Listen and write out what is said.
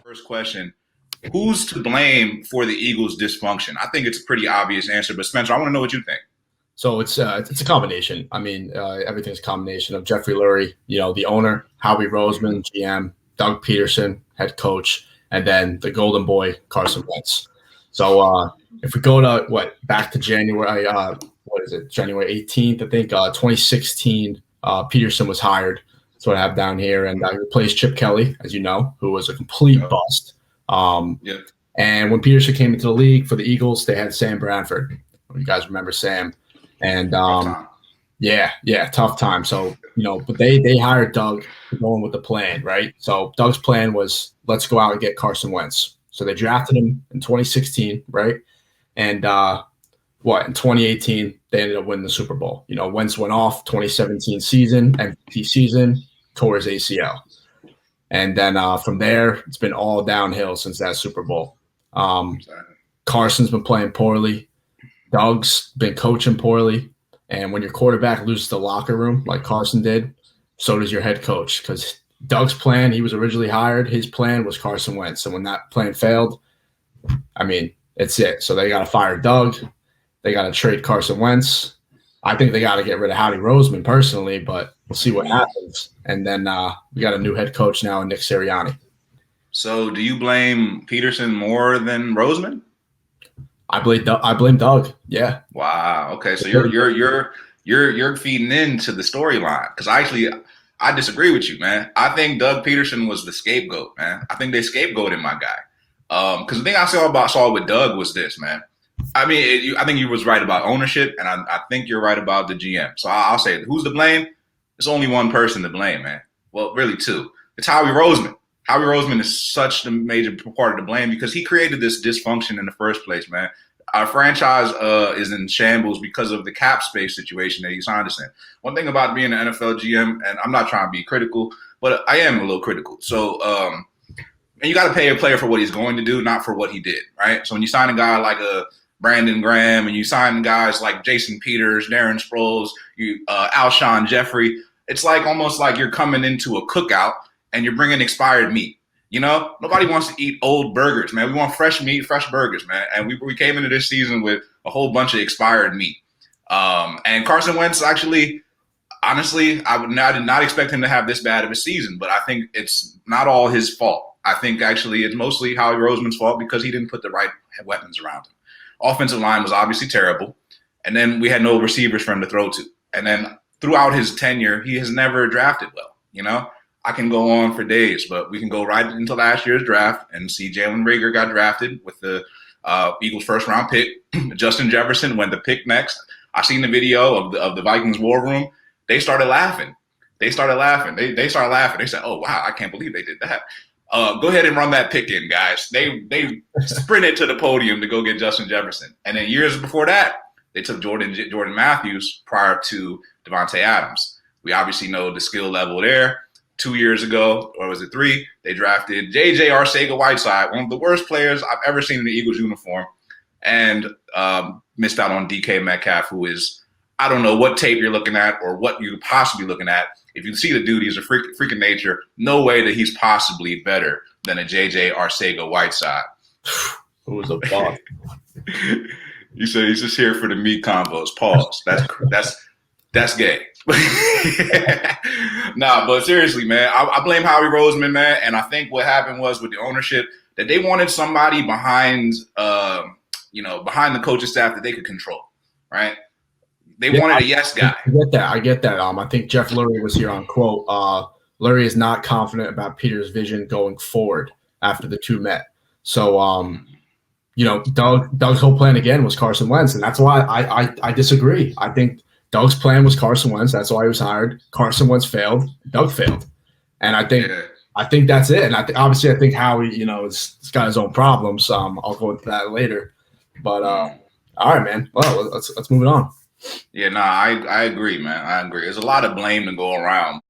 First question. Who's to blame for the Eagles' dysfunction? I think it's a pretty obvious answer, but Spencer, I want to know what you think. So it's a combination. I mean, everything's a combination of Jeffrey Lurie, the owner, Howie Roseman, GM, Doug Peterson, head coach, and then the golden boy, Carson Wentz. So if we go to back to January, January 18th, I think 2016, Peterson was hired. That's what I have down here, and he replaced Chip Kelly, as you know, who was a complete bust. And when Peterson came into the league for the Eagles, they had Sam Bradford. You guys remember Sam? And tough time. So but they hired Doug to go in with the plan, right? So Doug's plan was, let's go out and get Carson Wentz. So they drafted him in 2016, right? And in 2018 they ended up winning the Super Bowl. Wentz went off 2017 season, MVP season, tore his ACL. And then from there, it's been all downhill since that Super Bowl. Carson's been playing poorly. Doug's been coaching poorly. And when your quarterback loses the locker room like Carson did, so does your head coach. Because Doug's plan, he was originally hired, his plan was Carson Wentz. And when that plan failed, I mean, it's it. So they got to fire Doug. They got to trade Carson Wentz. I think they got to get rid of Howie Roseman personally, but we'll see what happens. And then we got a new head coach now in Nick Sirianni. So do you blame Peterson more than Roseman? I blame Doug. Yeah. Wow. Okay. So you're feeding into the storyline, because I disagree with you, man. I think Doug Peterson was the scapegoat, man. I think they scapegoated my guy. Because the thing I saw with Doug was this, man. I mean, I think you was right about ownership, and I think you're right about the GM. So I'll say, who's to blame? There's only one person to blame, man. Well, really two. It's Howie Roseman. Howie Roseman is such a major part of the blame because he created this dysfunction in the first place, man. Our franchise is in shambles because of the cap space situation that he signed us in. One thing about being an NFL GM, and I'm not trying to be critical, but I am a little critical. So, and you got to pay a player for what he's going to do, not for what he did, right? So when you sign a guy like a Brandon Graham and you sign guys like Jason Peters, Darren Sproles, Alshon Jeffrey, it's like almost like you're coming into a cookout and you're bringing expired meat. Nobody wants to eat old burgers, man. We want fresh meat, fresh burgers, man. And we came into this season with a whole bunch of expired meat. And Carson Wentz, actually, honestly, I did not expect him to have this bad of a season, but I think it's not all his fault. I think actually it's mostly Howie Roseman's fault because he didn't put the right weapons around him. Offensive line was obviously terrible. And then we had no receivers for him to throw to. And then throughout his tenure, he has never drafted well, I can go on for days, but we can go right into last year's draft and see Jalen Reagor got drafted with the Eagles' first-round pick. Justin Jefferson went the pick next. I seen the video of the Vikings war room. They started laughing. They started laughing. They started laughing. They said, "Oh wow, I can't believe they did that." Go ahead and run that pick in, guys. They sprinted to the podium to go get Justin Jefferson, and then years before that, they took Jordan Matthews prior to Devontae Adams. We obviously know the skill level there. 2 years ago, or was it 3, they drafted J.J. Arcega-Whiteside, one of the worst players I've ever seen in the Eagles uniform, and missed out on DK Metcalf, who is, I don't know what tape you're looking at or what you could possibly be looking at. If you see the dude, he's a freak of nature. No way that he's possibly better than a J.J. Arcega-Whiteside. Who was a boss? You said he's just here for the meat combos. Pause. That's gay. Nah, but seriously, man, I blame Howie Roseman, man. And I think what happened was with the ownership that they wanted somebody behind the coaching staff that they could control, right? They wanted a yes guy. I get that. I think Jeff Lurie was here on quote. Lurie is not confident about Peter's vision going forward after the two met. So, Doug's whole plan again was Carson Wentz, and that's why I disagree. I think Doug's plan was Carson Wentz. That's why he was hired. Carson Wentz failed. Doug failed. And I think that's it. And I think Howie, he's got his own problems. I'll go into that later. But all right, man. Well, let's move it on. Yeah, I agree, man. I agree. There's a lot of blame to go around.